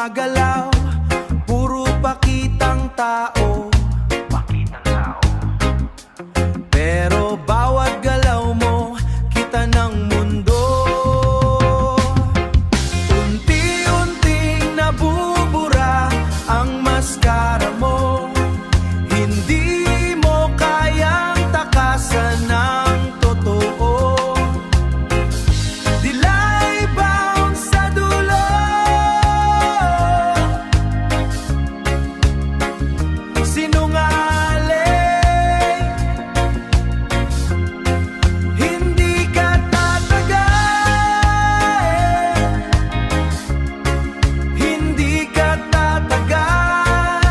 gumagalaw, puro pakitang tao. Pero bawat galaw mo, kita ng mundo. Unti-unting nabubura ang maskara mo. Hindi mo kayang takasan ng totoo. Dilay bound sa dulo. Sinungaling, hindi ka tatagal. Hindi ka tatagal.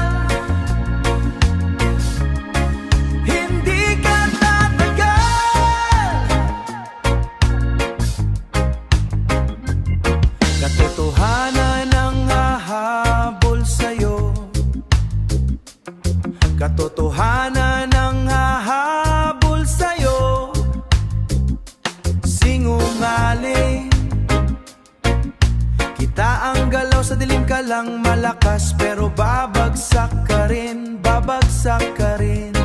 Hindi ka tatagal. Katotohanan ang hahabol sa'yo. Katotohanan ang hahabol sa'yo. Sinungaling, kita ang galaw sa dilim ka lang malakas, pero babagsak ka rin, babagsak ka rin.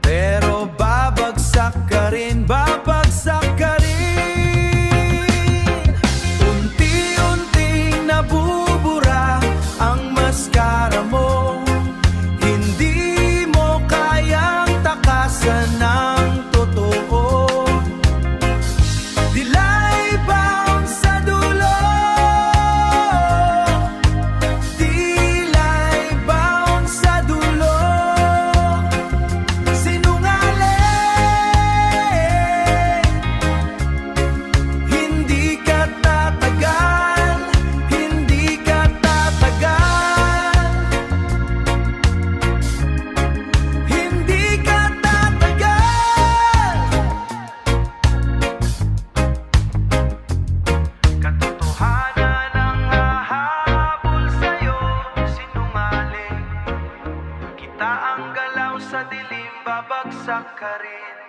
Pero babagsak ka rin, babagsak ka rin. Unti-unting nabubura ang maskara mo. Hindi mo kayang takasan ng totoo. Dilay bound sa dulo. Dilay bound sa dulo. Sinungaling, hindi ka tatagal. Hindi ka tatagal. Hindi ka tatagal. Katotohanan ang hahabol sa'yo. Sinungaling, kita ang galaw sa dilim, babagsak ka rin.